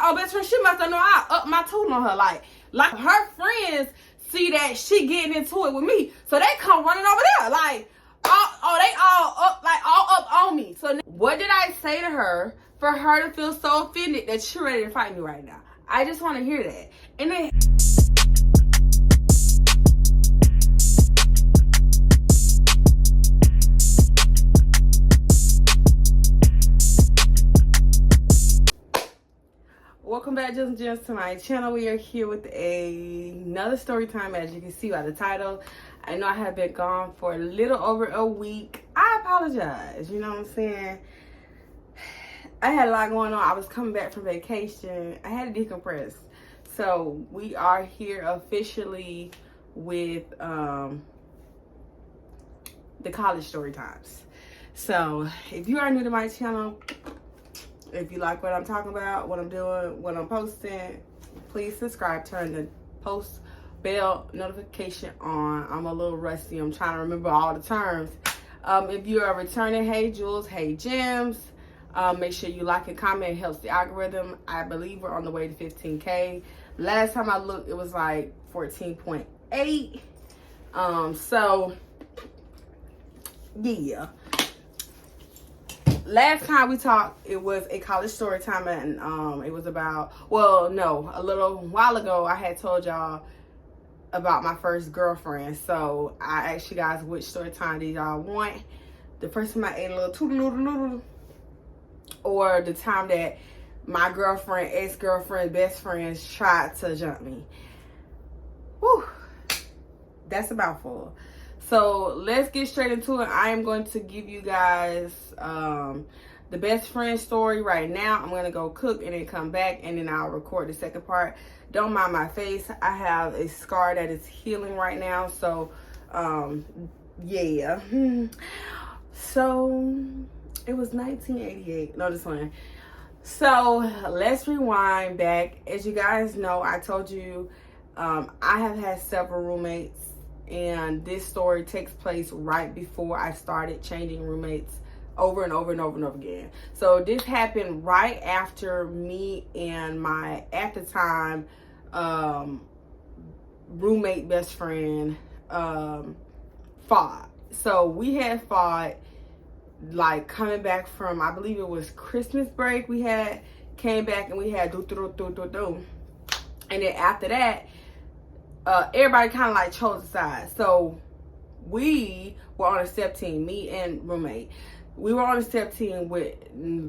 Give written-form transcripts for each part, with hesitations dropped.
oh, best friend, she must have known I up my tune on her. Like her friends see that she getting into it with me, so they come running over there. Like, they all up on me. So what did I say to her for her to feel so offended that you're ready to fight me right now? I just want to hear that. And then welcome back, Jews and Jems, to my channel. We are here with another story time, as you can see by the title. I know I have been gone for a little over a week. I apologize, you know what I'm saying? I had a lot going on. I was coming back from vacation. I had to decompress. So we are here officially with the college story times. So if you are new to my channel, if you like what I'm talking about, what I'm doing, what I'm posting, please subscribe, turn the post bell notification on. I'm a little rusty. I'm trying to remember all the terms. If you are returning, hey Jules, hey Gems, make sure you like and comment. It helps the algorithm. I believe we're on the way to 15K. Last time I looked, it was like 14.8. So yeah. Last time we talked, it was a college story time, and it was about, well, no, a little while ago, I had told y'all about my first girlfriend. So I asked you guys which story time did y'all want. The first time I ate a little toodle-noodle, or the time that my girlfriend, ex-girlfriend, best friends tried to jump me. Whew, that's a mouthful. So let's get straight into it. I am going to give you guys the best friend story right now. I'm going to go cook and then come back, and then I'll record the second part. Don't mind my face. I have a scar that is healing right now. So, yeah. So, it was 1988. No, this one. So, let's rewind back. As you guys know, I told you I have had several roommates. And this story takes place right before I started changing roommates over and over and over and over again. So this happened right after me and my, at the time, roommate best friend fought. So we had fought, like, coming back from, I believe it was Christmas break. We had came back and we had do. And then after that, everybody kind of like chose a side. So we were on a step team, me and roommate. We were on a step team with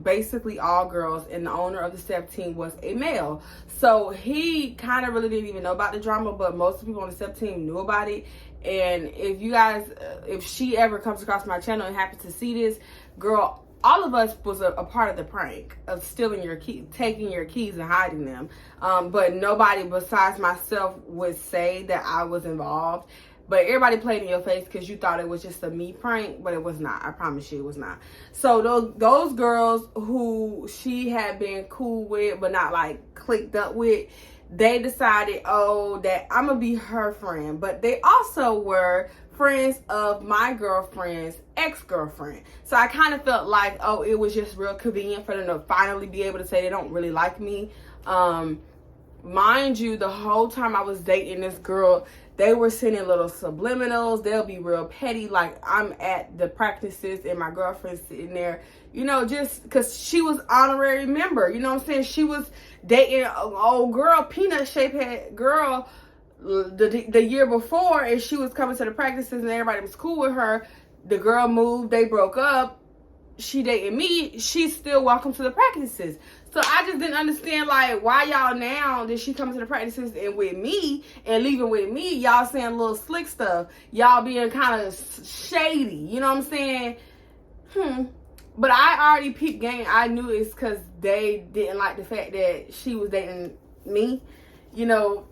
basically all girls, and the owner of the step team was a male. So he kind of really didn't even know about the drama, but most of the people on the step team knew about it. And if you guys, if she ever comes across my channel and happens to see this, girl, all of us was a part of the prank of stealing your key, taking your keys and hiding them. But nobody besides myself would say that I was involved. But everybody played in your face because you thought it was just a me prank, but it was not. I promise you it was not. So those girls who she had been cool with but not like clicked up with, they decided, oh, that I'm going to be her friend. But they also were friends of my girlfriend's ex-girlfriend. So I kind of felt like, oh, it was just real convenient for them to finally be able to say they don't really like me. Mind you, the whole time I was dating this girl, they were sending little subliminals. They'll be real petty. Like, I'm at the practices and my girlfriend's sitting there, you know, just because she was honorary member. You know what I'm saying? She was dating an old girl, peanut shaped head girl, the year before, and she was coming to the practices and everybody was cool with her. The girl moved, they broke up, she dated me, she's still welcome to the practices. So I just didn't understand, like, why y'all now that she coming to the practices and with me and leaving with me, y'all saying little slick stuff, y'all being kind of shady, you know what I'm saying? But I already peeped game. I knew it's because they didn't like the fact that she was dating me, you know.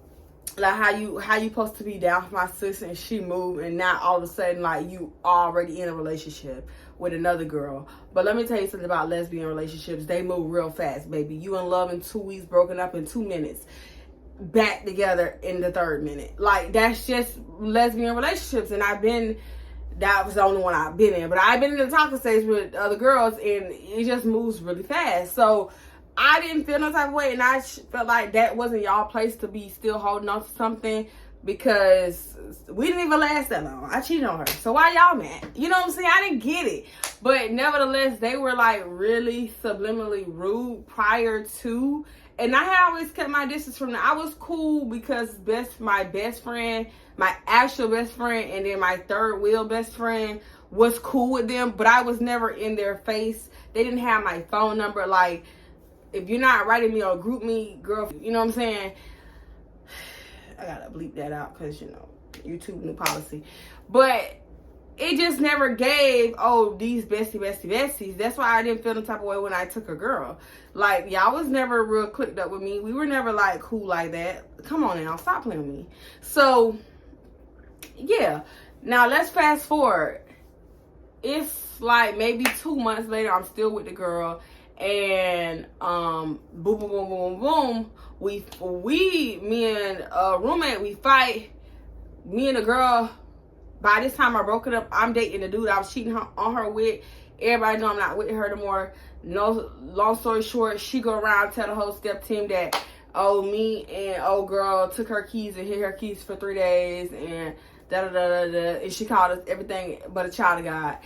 Like how you supposed to be down for my sister and she moved, and now all of a sudden like you already in a relationship with another girl. But let me tell you something about lesbian relationships. They move real fast, baby. You in love in 2 weeks, broken up in 2 minutes, back together in the 3rd minute. Like, that's just lesbian relationships. And that was the only one I've been in. But I've been in the talking stage with other girls, and it just moves really fast. So I didn't feel no type of way, and I felt like that wasn't y'all place to be still holding on to something, because we didn't even last that long. I cheated on her, so why y'all mad? You know what I'm saying? I didn't get it. But nevertheless, they were like really subliminally rude prior to, and I had always kept my distance from them. I was cool because my best friend, my actual best friend, and then my third wheel best friend was cool with them, but I was never in their face. They didn't have my phone number. Like, if you're not writing me or group me, girl, you know what I'm saying? I gotta bleep that out because, you know, YouTube new policy. But it just never gave, oh, these besties. That's why I didn't feel the type of way when I took a girl. Like, y'all was never real clicked up with me. We were never, like, cool like that. Come on now, stop playing with me. So, yeah. Now, let's fast forward. It's, like, maybe 2 months later, I'm still with the girl. And, boom, boom, boom, boom, boom. Me and a roommate, we fight. Me and the girl, by this time I broke it up. I'm dating the dude I was cheating on her with. Everybody know I'm not with her no more. No, long story short, she go around tell the whole step team that, oh, me and old girl took her keys and hid her keys for 3 days, and da-da-da-da-da. And she called us everything but a child of God.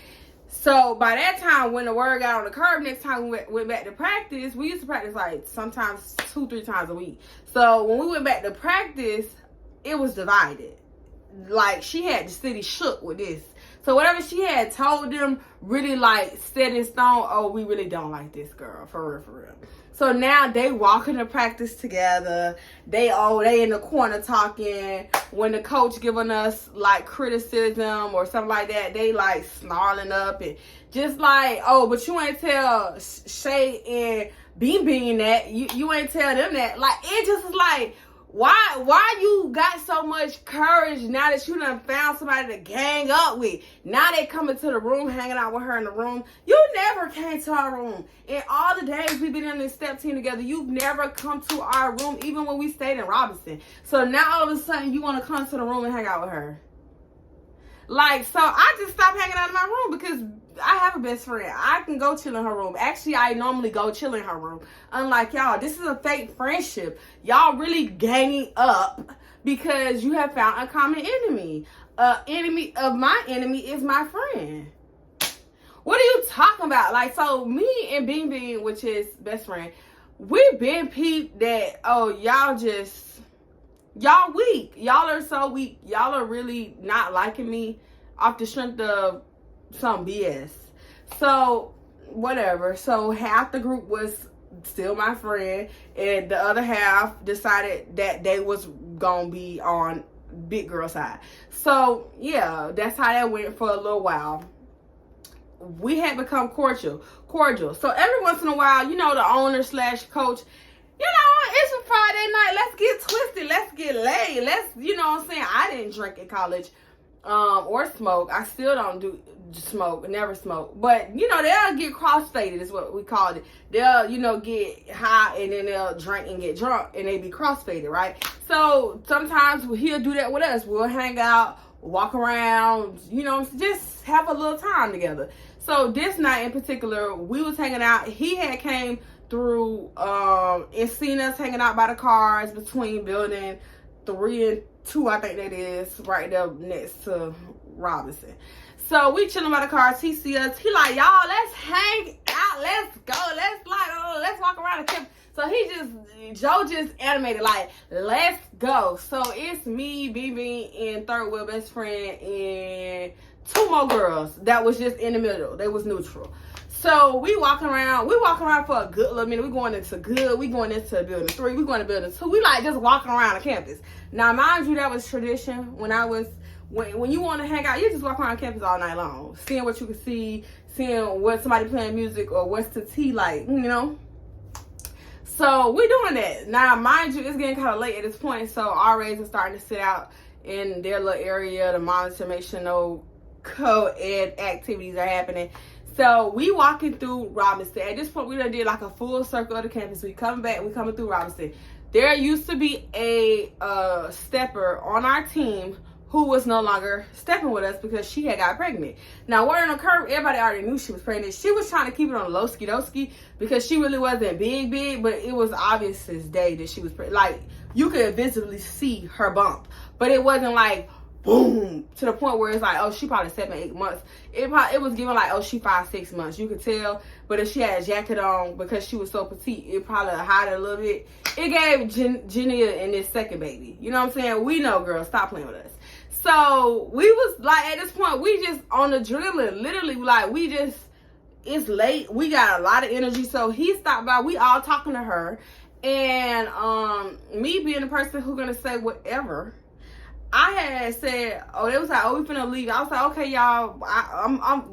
So by that time, when the word got on the curb, next time we went back to practice, we used to practice like sometimes 2-3 times a week. So when we went back to practice, it was divided. Like, she had the city shook with this. So whatever she had told them really like set in stone, oh, we really don't like this girl, for real, for real. So now they walking to practice together. They in the corner talking. When the coach giving us like criticism or something like that, they like snarling up and just like, oh, but you ain't tell Shaye and Bean that. You ain't tell them that. Like, it just is like, why you got so much courage now that you done found somebody to gang up with? Now they coming to the room, hanging out with her in the room. You never came to our room. In all the days we've been in this step team together, you've never come to our room, even when we stayed in Robinson. So now all of a sudden you want to come to the room and hang out with her. Like, so I just stopped hanging out in my room because I have a best friend. I can go chill in her room. Actually, I normally go chill in her room. Unlike y'all, this is a fake friendship. Y'all really ganging up because you have found a common enemy. Enemy of my enemy is my friend. What are you talking about? Like, so me and Bean, which is best friend, we've been peeped that, oh, y'all weak. Y'all are so weak. Y'all are really not liking me off the strength of some BS. So, whatever. So, half the group was still my friend, and the other half decided that they was gonna be on big girl side. So, yeah, that's how that went for a little while. We had become cordial. So, every once in a while, you know, the owner / coach, you know, it's a Friday night. Let's get twisted. Let's get laid. You know what I'm saying? I didn't drink in college or smoke. I still don't do smoke. Never smoke. But, you know, they'll get crossfaded is what we called it. They'll, you know, get high and then they'll drink and get drunk and they be crossfaded, right? So sometimes he'll do that with us. We'll hang out, walk around, you know, just have a little time together. So this night in particular, we was hanging out. He had came through and seen us hanging out by the cars between building 3 and 2, I think that is, right there next to Robinson. So we chilling by the cars. He see us. He like, y'all, let's hang out. Let's go. Let's walk around the campus. So Joe just animated like, let's go. So it's me, BB, and third wheel best friend, and 2 more girls that was just in the middle. They was neutral. So we walking around for a good little minute. We going into good. We going into building 3. We going to building 2. We like just walking around the campus. Now, mind you, that was tradition when you want to hang out, you just walk around campus all night long, seeing what you can see, seeing what somebody playing music or what's the tea like, you know. So we doing that. Now, mind you, it's getting kind of late at this point, so RAs are starting to sit out in their little area to monitor, make sure no co-ed activities are happening. So we walking through Robinson. At this point, we done did like a full circle of the campus. We coming back. We coming through Robinson. There used to be a stepper on our team who was no longer stepping with us because she had got pregnant. Now, word on the curve, everybody already knew she was pregnant. She was trying to keep it on low ski doski because she really wasn't big, but it was obvious as day that she was pregnant. Like, you could visibly see her bump, but it wasn't like boom to the point where it's like, oh, she probably 7-8 months. It was giving like, oh, she 5-6 months. You could tell, but if she had a jacket on because she was so petite, it probably hide a little bit. It gave Jenia and this second baby. You know what I'm saying? We know, girls, stop playing with us. So we was like, at this point, we just on the adrenaline, literally, like, we just, it's late, we got a lot of energy. So he stopped by, we all talking to her, and me being the person who gonna say whatever, I had said, oh, they was like, oh, we finna leave. I was like, okay, y'all,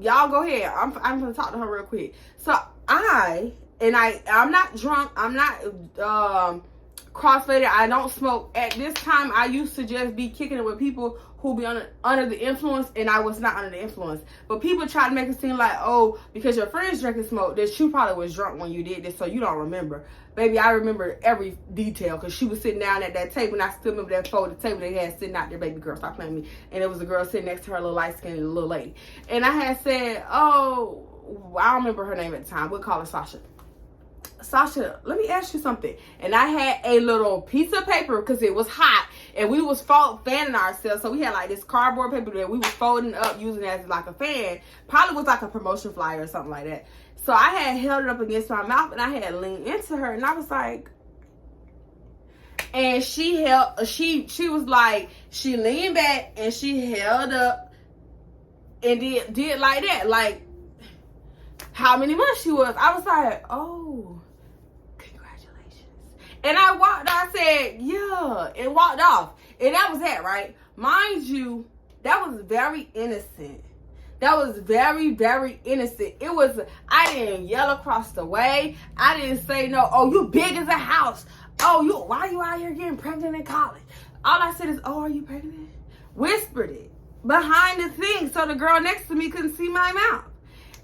y'all go ahead. I'm gonna talk to her real quick. So I'm not drunk, I'm not crossfaded, I don't smoke. At this time, I used to just be kicking it with people who be under the influence, and I was not under the influence. But people try to make it seem like, oh, because your friends drink and smoke, that you probably was drunk when you did this, so you don't remember. Baby, I remember every detail, because she was sitting down at that table, and I still remember that folded table they had sitting out there. Baby girl, stop playing with me. And it was a girl sitting next to her, little light-skinned little lady. And I had said, oh, I don't remember her name at the time. We'll call her Sasha. Sasha, let me ask you something. And I had a little piece of paper because it was hot and we was fanning ourselves. So we had like this cardboard paper that we was folding up using it as like a fan. Probably was like a promotion flyer or something like that. So I had held it up against my mouth and I had leaned into her and I was like, and she was like, she leaned back and she held up and did like that. Like, how many months she was. I was like, oh, and I walked out, I said, yeah, and walked off. And that was that, right? Mind you, that was very innocent. That was very, very innocent. It was, I didn't yell across the way. I didn't say no, oh, you big as a house. Oh, why are you out here getting pregnant in college? All I said is, oh, are you pregnant? Whispered it behind the thing so the girl next to me couldn't see my mouth.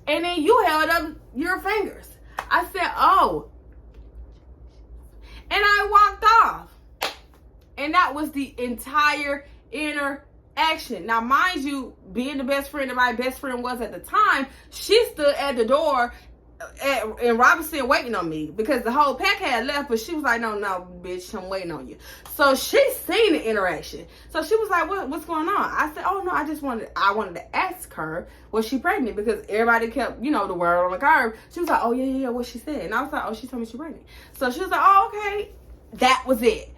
And then you held up your fingers. I said, oh. And I walked off. And that was the entire interaction. Now, mind you, being the best friend that my best friend was at the time, she stood at the door in Robinson waiting on me because the whole pack had left, but she was like, no, bitch, I'm waiting on you. So she seen the interaction. So she was like, what's going on? I said, oh, no, I wanted to ask her, was she pregnant? Because everybody kept, the word on the curve. She was like, oh, yeah, what she said. And I was like, oh, she told me she's pregnant. So she was like, oh, okay. That was it.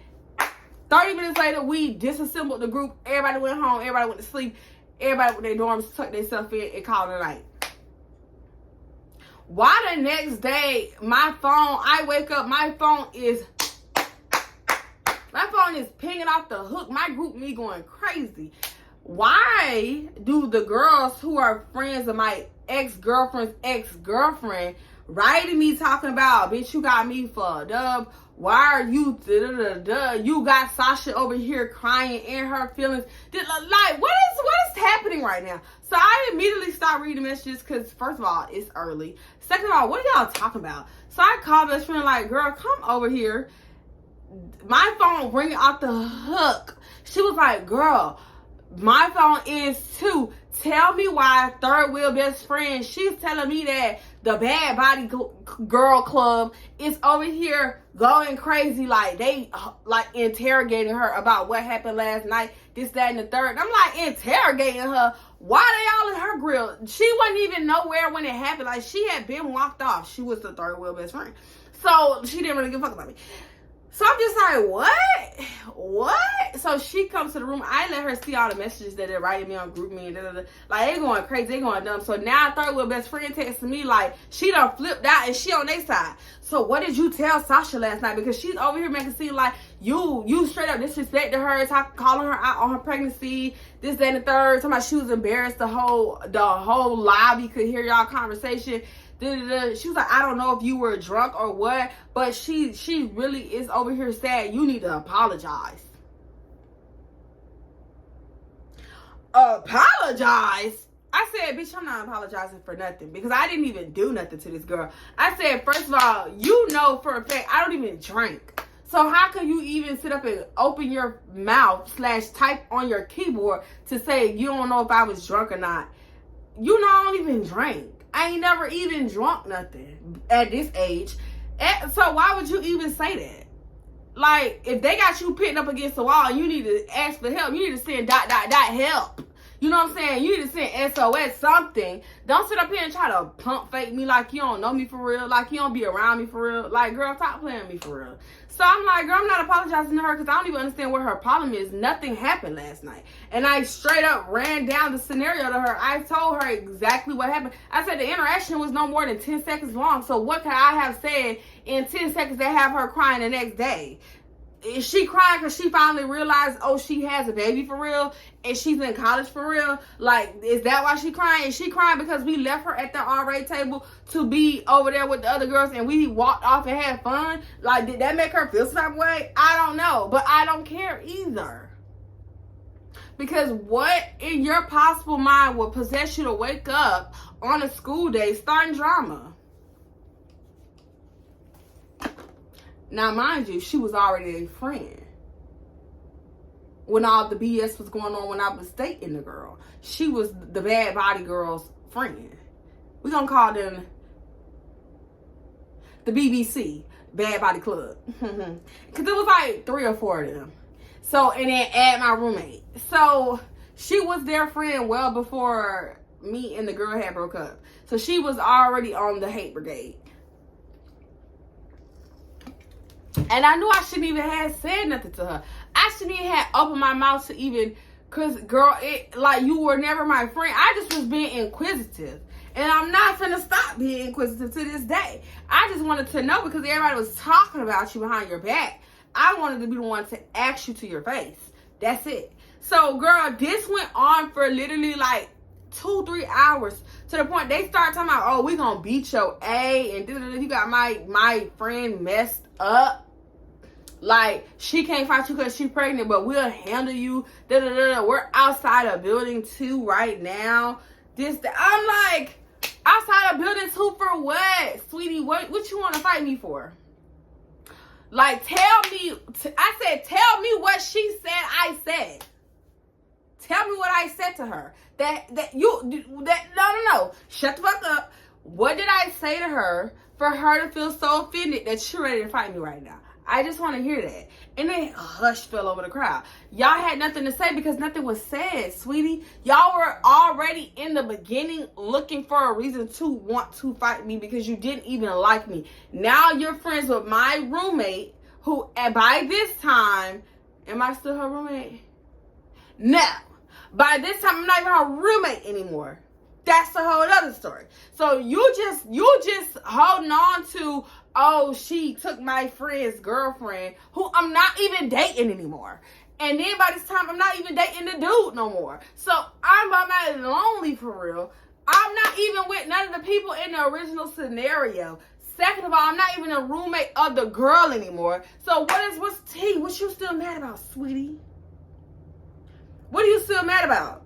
30 minutes later, we disassembled the group. Everybody went home. Everybody went to sleep. Everybody went to their dorms, tucked themselves in, and called it a night. Why the next day, I wake up, my phone is pinging off the hook. My group me going crazy. Why do the girls who are friends of my ex-girlfriend's ex-girlfriend writing me talking about, bitch, you got me for a dub? Why are you you got Sasha over here crying in her feelings? Like, what is happening right now? So I immediately stopped reading messages because, first of all, it's early. Second of all, what are y'all talking about? So I called best friend like, girl, come over here. My phone ringing off the hook. She was like, girl, my phone is too. Tell me why third wheel best friend, she's telling me that the bad body girl club is over here going crazy. Like, they like interrogating her about what happened last night, this, that, and the third. I'm like, interrogating her? Why they all in her grill? She wasn't even nowhere when it happened. Like, she had been walked off. She was the third wheel best friend. So she didn't really give a fuck about me. So I'm just like, what? So she comes to the room. I let her see all the messages that they're writing me on group me and like, they going crazy, they going dumb. So now third wheel best friend texting me like she done flipped out and she on their side. So what did you tell Sasha last night? Because she's over here making it seem like you straight up disrespected her, calling her out on her pregnancy, this, that, and the third. Talking about she was embarrassed. The whole lobby could hear y'all conversation. She was like, I don't know if you were drunk or what, but she really is over here saying you need to apologize. Apologize? I said, bitch, I'm not apologizing for nothing because I didn't even do nothing to this girl. I said, first of all, you know for a fact I don't even drink. So how can you even sit up and open your mouth / type on your keyboard to say you don't know if I was drunk or not? You know I don't even drink. I ain't never even drunk nothing at this age. So why would you even say that? Like, if they got you pitting up against the wall and you need to ask for help, you need to send ... help. You know what I'm saying? You need to send SOS something. Don't sit up here and try to pump fake me like you don't know me for real. Like you don't be around me for real. Like, girl, stop playing me for real. So I'm like, girl, I'm not apologizing to her because I don't even understand what her problem is. Nothing happened last night. And I straight up ran down the scenario to her. I told her exactly what happened. I said the interaction was no more than 10 seconds long. So what could I have said in 10 seconds that have her crying the next day? Is she crying because she finally realized, oh, she has a baby for real and she's in college for real? Like, is that why she crying? Is she crying because we left her at the RA table to be over there with the other girls and we walked off and had fun? Like, did that make her feel some type of way? I don't know, but I don't care either. Because what in your possible mind would possess you to wake up on a school day starting drama? Now, mind you, she was already a friend when all the BS was going on when I was dating the girl. She was the bad body girl's friend. We're going to call them the BBC, Bad Body Club. Because it was like 3 or 4 of them. So, and then add my roommate. So, she was their friend well before me and the girl had broke up. So, she was already on the hate brigade. And I knew I shouldn't even have said nothing to her. I shouldn't even have opened my mouth to even, because, girl, like, you were never my friend. I just was being inquisitive. And I'm not finna stop being inquisitive to this day. I just wanted to know because everybody was talking about you behind your back. I wanted to be the one to ask you to your face. That's it. So, girl, this went on for literally like 2-3 hours to the point they started talking about, oh, we gonna beat your A and you got my friend messed up. Like, she can't fight you because she's pregnant, but we'll handle you. We're outside a building 2 right now. I'm like, outside a building 2 for what? Sweetie, what you want to fight me for? Like, tell me, I said, tell me what she said I said. Tell me what I said to her. No. Shut the fuck up. What did I say to her for her to feel so offended that you're ready to fight me right now? I just want to hear that. And then a hush fell over the crowd. Y'all had nothing to say because nothing was said, sweetie. Y'all were already in the beginning looking for a reason to want to fight me because you didn't even like me. Now you're friends with my roommate who, and by this time, am I still her roommate? No. By this time, I'm not even her roommate anymore. That's a whole other story. So you just holding on to, oh, she took my friend's girlfriend, who I'm not even dating anymore. And then by this time, I'm not even dating the dude no more. So I'm lonely for real. I'm not even with none of the people in the original scenario. Second of all, I'm not even a roommate of the girl anymore. So what's tea? What you still mad about, sweetie? What are you still mad about?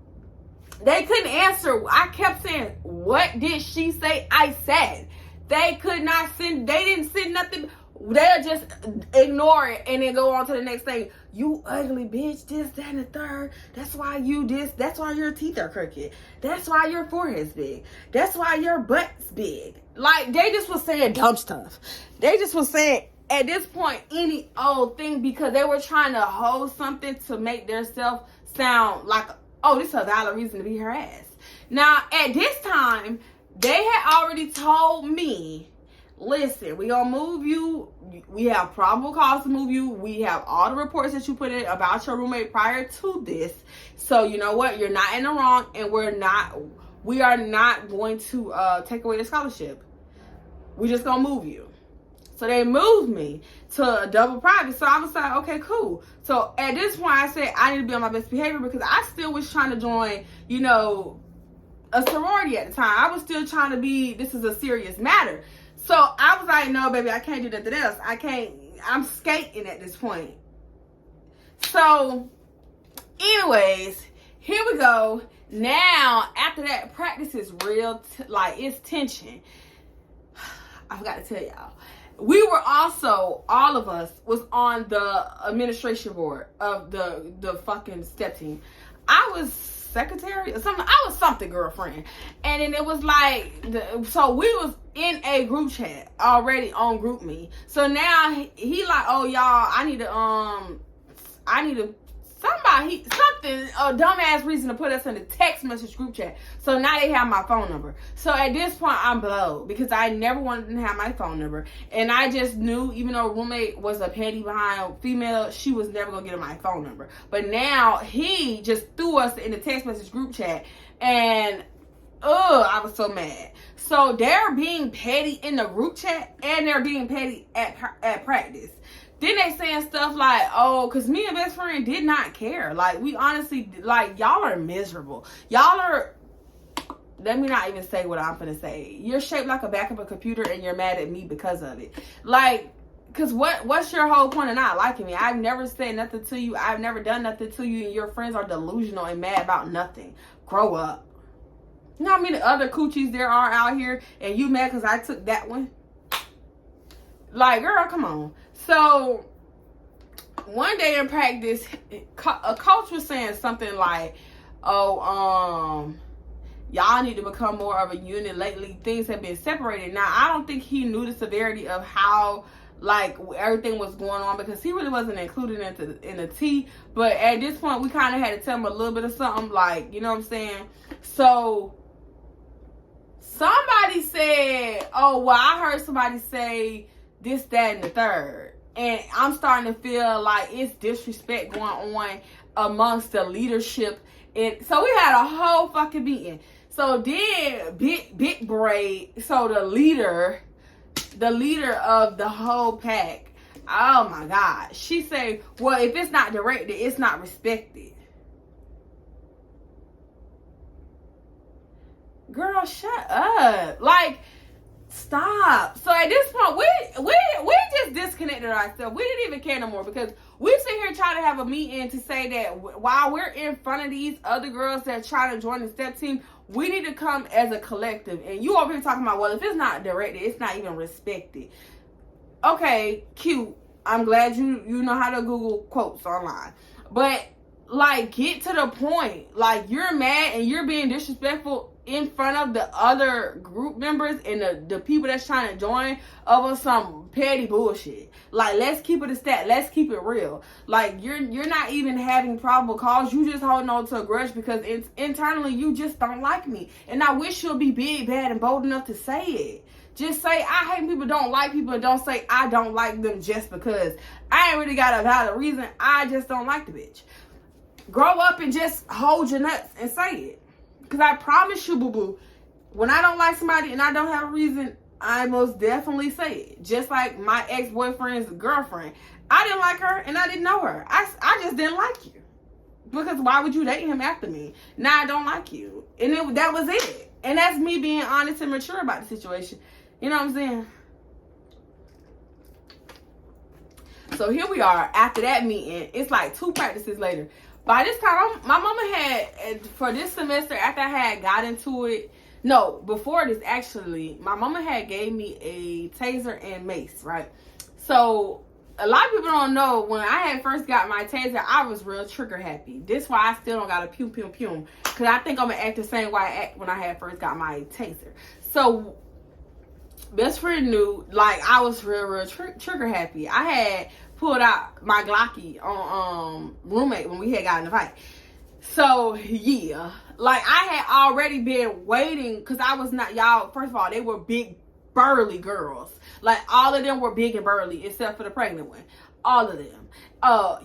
They couldn't answer. I kept saying, what did she say? I said. They could not send, they didn't send nothing. They'll just ignore it and then go on to the next thing. You ugly bitch, this, that, and the third. That's why you this. That's why your teeth are crooked. That's why your forehead's big. That's why your butt's big. Like, they just was saying dumb stuff. They just was saying, at this point, any old thing because they were trying to hold something to make themselves sound like, oh, this is a valid reason to beat her ass. Now, at this time, they had already told me, listen, we gonna move you. We have probable cause to move you. We have all the reports that you put in about your roommate prior to this. So, you know what? You're not in the wrong, and we are not going to take away the scholarship. We just gonna move you. So they moved me to a double private. So I was like, okay, cool. So at this point, I said I need to be on my best behavior because I still was trying to join, you know, a sorority at the time. I was still trying to be, this is a serious matter. So I was like, no, baby, I can't do nothing else. I can't, I'm skating at this point. So anyways, here we go. Now, after that, practice is real, like it's tension. I forgot to tell y'all. we were also, all of us was on the administration board of the fucking step team. I was secretary or something. I was something, girlfriend. And then it was like, so we was in a group chat already on group me. So now he like, oh y'all, I need to something, a dumbass reason to put us in the text message group chat. So now they have my phone number. So at this point, I'm blowed because I never wanted to have my phone number. And I just knew, even though a roommate was a panty behind female, she was never going to get my phone number. But now he just threw us in the text message group chat. And, I was so mad. So they're being petty in the group chat and they're being petty at practice. Then they saying stuff like, oh, because me and best friend did not care. Like, we honestly, like, y'all are miserable. Y'all are, let me not even say what I'm finna say. You're shaped like a back of a computer and you're mad at me because of it. Like, because what's your whole point of not liking me? I've never said nothing to you. I've never done nothing to you. And your friends are delusional and mad about nothing. Grow up. You know how many other coochies there are out here and you mad because I took that one? Like, girl, come on. So, one day in practice, a coach was saying something like, oh, y'all need to become more of a unit. Lately, things have been separated. Now, I don't think he knew the severity of how, like, everything was going on because he really wasn't included in the tea. But at this point, we kind of had to tell him a little bit of something, like, you know what I'm saying? So, somebody said, oh, well, I heard somebody say this, that, and the third. And I'm starting to feel like it's disrespect going on amongst the leadership. And so we had a whole fucking meeting. So then Big Braid, so the leader of the whole pack, oh my God, she said, well, if it's not directed, it's not respected. Girl, shut up. Like, stop. So at this point, we just disconnected ourselves. We didn't even care no more because we sit here trying to have a meeting to say that while we're in front of these other girls that try to join the step team, we need to come as a collective. And you over here talking about, well, if it's not directed, it's not even respected. Okay, cute. I'm glad you know how to Google quotes online. But, like, get to the point. Like, you're mad and you're being disrespectful in front of the other group members and the people that's trying to join over some petty bullshit. Like, let's keep it a stat. Let's keep it real. Like, you're not even having probable cause. You just holding on to a grudge because internally you just don't like me. And I wish you'll be big, bad, and bold enough to say it. Just say, I hate people, don't like people, and don't say, I don't like them just because. I ain't really got a valid reason. I just don't like the bitch. Grow up and just hold your nuts and say it. Because I promise you, boo-boo, when I don't like somebody and I don't have a reason, I most definitely say it. Just like my ex-boyfriend's girlfriend. I didn't like her and I didn't know her. I just didn't like you. Because why would you date him after me? Now I don't like you. And that was it. And that's me being honest and mature about the situation. You know what I'm saying? So here we are after that meeting. It's like 2 practices later. By this time, my mama had, for this semester, after I had got into it, no, before this actually, my mama had gave me a taser and mace, right? So, a lot of people don't know, when I had first got my taser, I was real trigger happy. This why I still don't got a pew pew pew. Because I think I'm going to act the same way I act when I had first got my taser. So, best friend knew, like, I was real trigger happy. I had pulled out my Glocky on roommate when we had got in a fight. So, yeah. Like, I had already been waiting, because I was not, y'all, first of all, they were big, burly girls. Like, all of them were big and burly, except for the pregnant one. All of them.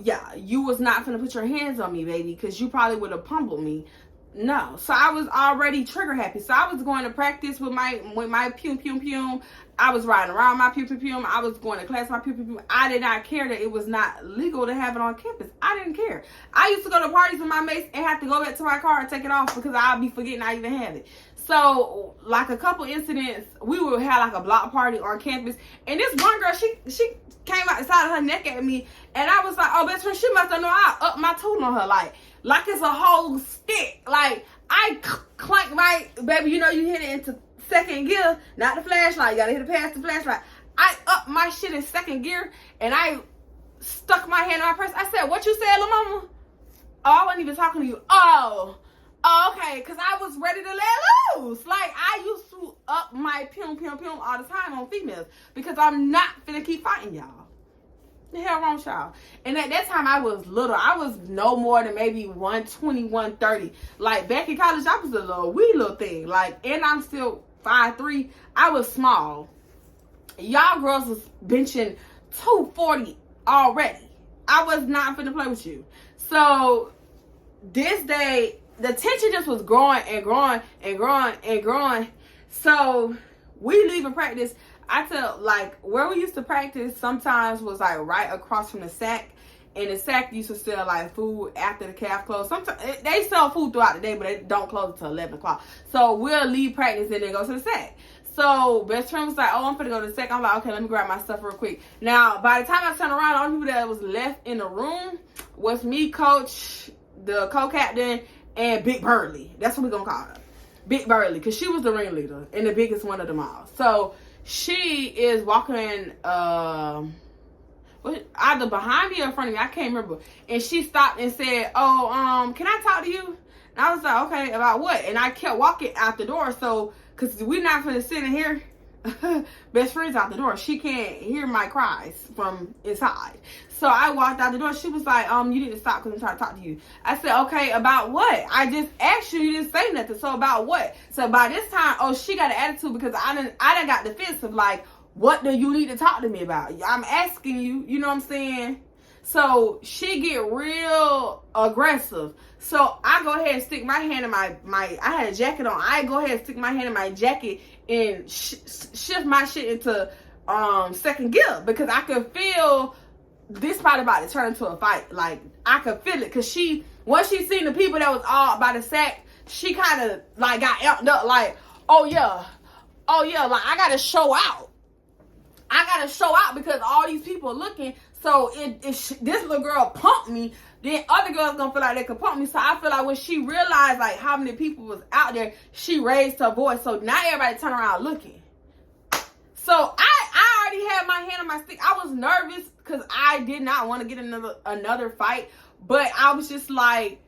Yeah, you was not finna put your hands on me, baby, because you probably would have pummeled me. No. So I was already trigger happy. So I was going to practice with my pew pew pew. I was riding around my pew pew pew. I was going to class my pew pew pew. I did not care that it was not legal to have it on campus. I didn't care. I used to go to parties with my mates and have to go back to my car and take it off because I'd be forgetting I even had it. So, like a couple incidents, we would have like a block party on campus. And this one girl, she came out the side of her neck at me. And I was like, oh, best friend, she must have known I upped my tune on her. Like it's a whole stick. Like, I clank my, baby, you know you hit it into second gear, not the flashlight. You gotta hit it past the flashlight. I upped my shit in second gear and I stuck my hand in my purse. I said, what you said, little mama? Oh, I wasn't even talking to you. Oh, okay, because I was ready to let loose. Like, I used to up my pum all the time on females because I'm not finna keep fighting y'all. The hell wrong with y'all? And at that time, I was little. I was no more than maybe 120, 130. Like, back in college, I was a wee little thing. Like, and I'm still 5'3". I was small. Y'all girls was benching 240 already. I was not finna play with you. So, this day, the tension just was growing and growing and growing and growing. So, we leaving practice. I tell, like, where we used to practice sometimes was, like, right across from the SAC. And the SAC used to sell, like, food after the calf closed. Sometimes, they sell food throughout the day, but they don't close until 11 o'clock. So, we'll leave practice and then go to the SAC. So, best friend was like, oh, I'm finna go to the SAC. I'm like, okay, let me grab my stuff real quick. Now, by the time I turned around, the only people that was left in the room was me, Coach, the co-captain, and Big Burley. That's what we're gonna call her. Big Burley, because she was the ringleader and the biggest one of them all. So, she is walking either behind me or in front of me. I can't remember. And she stopped and said, oh, can I talk to you? And I was like, okay, about what? And I kept walking out the door. So, because we're not going to sit in here. Best friend's out the door. She can't hear my cries from inside. So I walked out the door. She was like, you need to stop because I'm trying to talk to you. I said, okay, about what? I just asked you. You didn't say nothing. So about what? So by this time, she got an attitude because I done got defensive. Like, what do you need to talk to me about? I'm asking you. You know what I'm saying? So she get real aggressive. So I go ahead and stick my hand in my I had a jacket on. I go ahead and stick my hand in my jacket and shift my shit into second gear because I could feel this part about to turn into a fight. Like, I could feel it because once she seen the people that was all by the SAC, she kind of like got amped up like, oh yeah, like I gotta show out. I gotta show out because all these people are looking. So if this little girl pumped me, then other girls gonna feel like they could pump me. So I feel like when she realized like how many people was out there, she raised her voice. So now everybody turn around looking. So I already had my hand on my stick. I was nervous because I did not want to get another fight. But I was just like,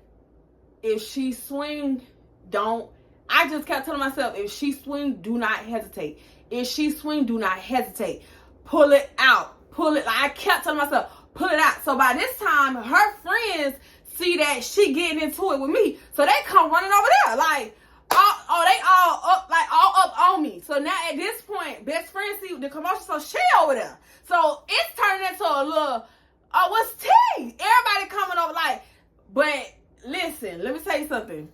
if she swing, don't. I just kept telling myself, if she swing, do not hesitate. If she swing, do not hesitate. Pull it out. Pull it. Like, I kept telling myself, pull it out. So by this time, her friends see that she getting into it with me. So they come running over there. Like, they all up on me. So now at this point, best friend see the commotion. So she over there. So it's turning into a little, what's tea? Everybody coming over like, but listen, let me tell you something.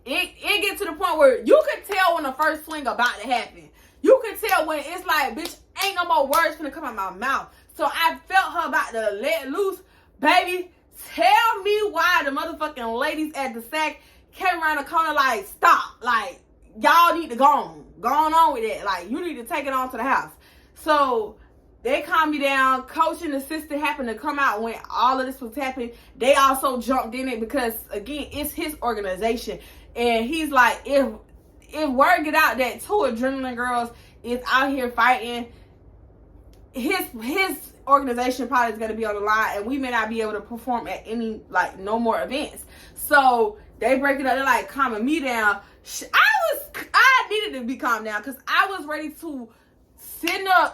It gets to the point where you can tell when the first swing about to happen. You can tell when it's like, bitch, ain't no more words gonna come out my mouth. So I felt her about to let loose. Baby, tell me why the motherfucking ladies at the SAC came around the corner like, stop. Like, y'all need to go on. Go on with it. Like, you need to take it on to the house. So they calmed me down. Coach and assistant happened to come out when all of this was happening. They also jumped in it because, again, it's his organization. And he's like, if word get out that two adrenaline girls is out here fighting, his organization probably is going to be on the line, and we may not be able to perform at any, like, no more events. So they break it up. They're like calming me down. I needed to be calmed down because I was ready to send her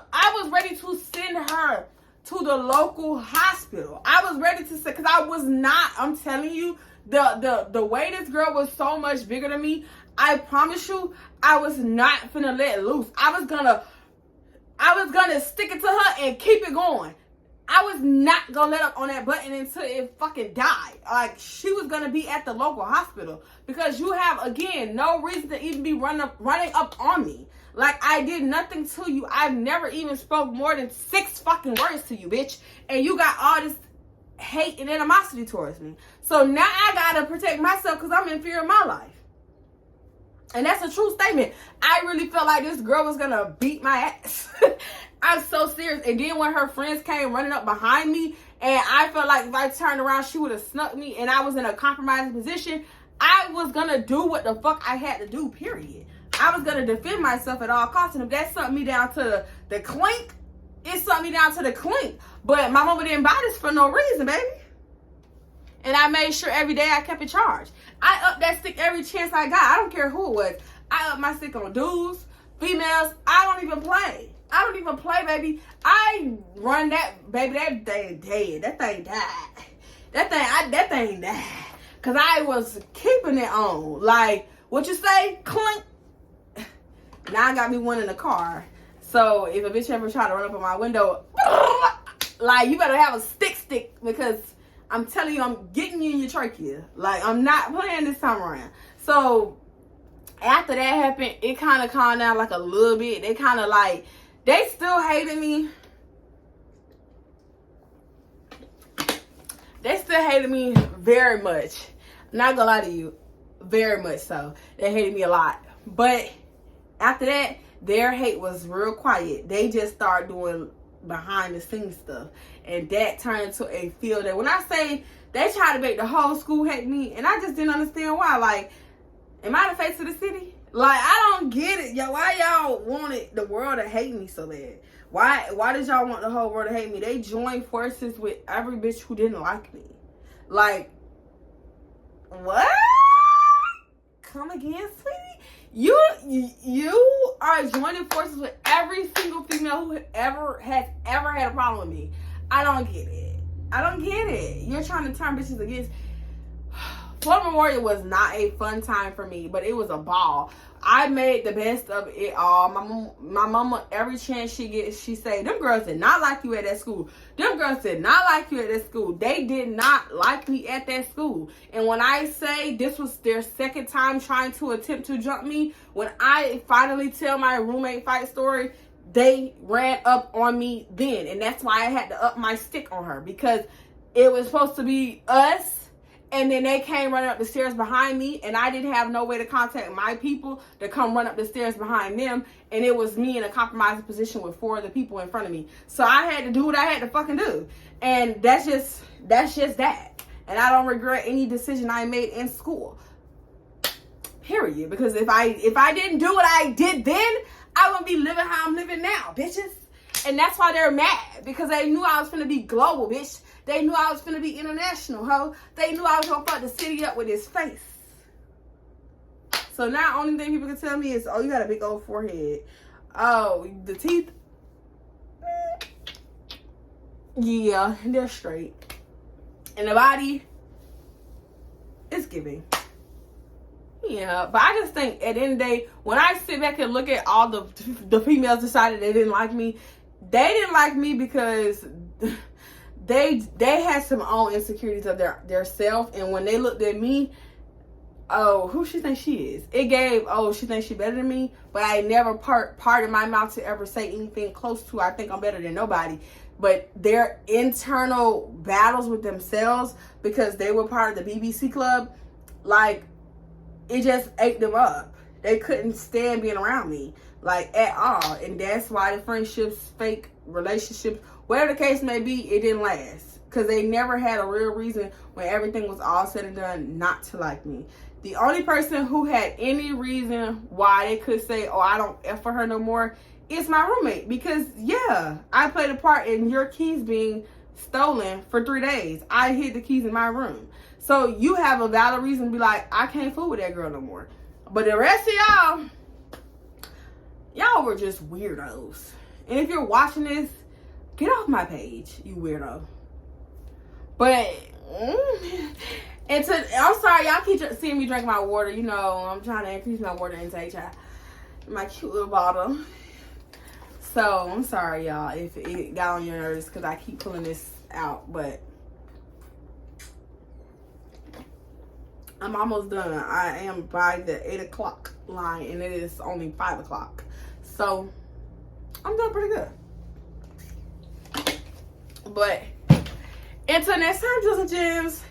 to the local hospital. I was ready to say, because I was not, I'm telling you, the way this girl was so much bigger than me, I promise you, I was not finna let loose. I was gonna stick it to her and keep it going. I was not gonna let up on that button until it fucking died. Like, she was gonna be at the local hospital because you have, again, no reason to even be running up on me. Like, I did nothing to you. I've never even spoke more than 6 fucking words to you, bitch. And you got all this hate and animosity towards me. So now I gotta protect myself because I'm in fear of my life. And that's a true statement. I really felt like this girl was gonna beat my ass. I'm so serious. And then when her friends came running up behind me, and I felt like if I turned around, she would have snuck me, and I was in a compromising position, I was gonna do what the fuck I had to do, period. I was gonna defend myself at all costs, and if that sent me down to the clink, it sent me down to the clink. But my mama didn't buy this for no reason, baby. And I made sure every day I kept it charged. I upped that stick every chance I got. I don't care who it was. I upped my stick on dudes, females. I don't even play. I don't even play, baby. I run that, baby. That thing dead. That thing died. That thing died. Cause I was keeping it on. Like, what you say? Clink. Now I got me one in the car. So if a bitch ever try to run up on my window, like, you better have a stick because I'm telling you, I'm getting you in your trachea. Like, I'm not playing this time around. So after that happened, it kind of calmed down like a little bit. They kind of like, they still hated me. They still hated me very much. I'm not gonna lie to you, very much so. They hated me a lot. But after that, their hate was real quiet. They just started doing behind the scenes stuff. And that turned into a field that when I say they tried to make the whole school hate me, and I just didn't understand why. Like, am I the face of the city? Like, I don't get it. Yo, why y'all wanted the world to hate me so bad? Why did y'all want the whole world to hate me? They joined forces with every bitch who didn't like me. Like, what? Come again, sweetie? You are joining forces with every single female who has ever had a problem with me. I don't get it. I don't get it. You're trying to turn bitches against. Florida Memorial was not a fun time for me, but it was a ball. I made the best of it all. My mama, every chance she gets, she say, them girls did not like you at that school. Them girls did not like you at that school. They did not like me at that school. And when I say this was their second time trying to attempt to jump me, when I finally tell my roommate fight story, they ran up on me then. And that's why I had to up my stick on her, because it was supposed to be us. And then they came running up the stairs behind me, and I didn't have no way to contact my people to come run up the stairs behind them. And it was me in a compromising position with 4 other people in front of me. So I had to do what I had to fucking do. And that's just that. And I don't regret any decision I made in school. Period. Because if I didn't do what I did then, I wouldn't be living how I'm living now, bitches. And that's why they're mad, because they knew I was finna be global, bitch. They knew I was finna be international, ho. They knew I was gonna fuck the city up with his face. So now only thing people can tell me is, oh, you got a big old forehead. Oh, the teeth. Yeah, they're straight. And the body is giving. Yeah, but I just think at the end of the day, when I sit back and look at all the females decided they didn't like me, they didn't like me because they had some own insecurities of their self, and when they looked at me, oh, who she thinks she is? It gave, oh, she thinks she better than me, but I never parted my mouth to ever say anything close to, I think I'm better than nobody. But their internal battles with themselves, because they were part of the BBC club, like, it just ate them up. They couldn't stand being around me, like, at all. And that's why the friendships, fake relationships, whatever the case may be, it didn't last. Because they never had a real reason when everything was all said and done not to like me. The only person who had any reason why they could say, oh, I don't F for her no more, is my roommate. Because, yeah, I played a part in your keys being stolen for 3 days. I hid the keys in my room. So you have a valid reason to be like, I can't fool with that girl no more. But the rest of y'all were just weirdos. And if you're watching this, get off my page, you weirdo. But, I'm sorry, y'all keep seeing me drink my water. You know, I'm trying to increase my water intake, child. My cute little bottle. So, I'm sorry, y'all, if it got on your nerves because I keep pulling this out. But I'm almost done. I am by the 8 o'clock line, and it is only 5 o'clock. So, I'm doing pretty good. But until next time, Jews and Jems,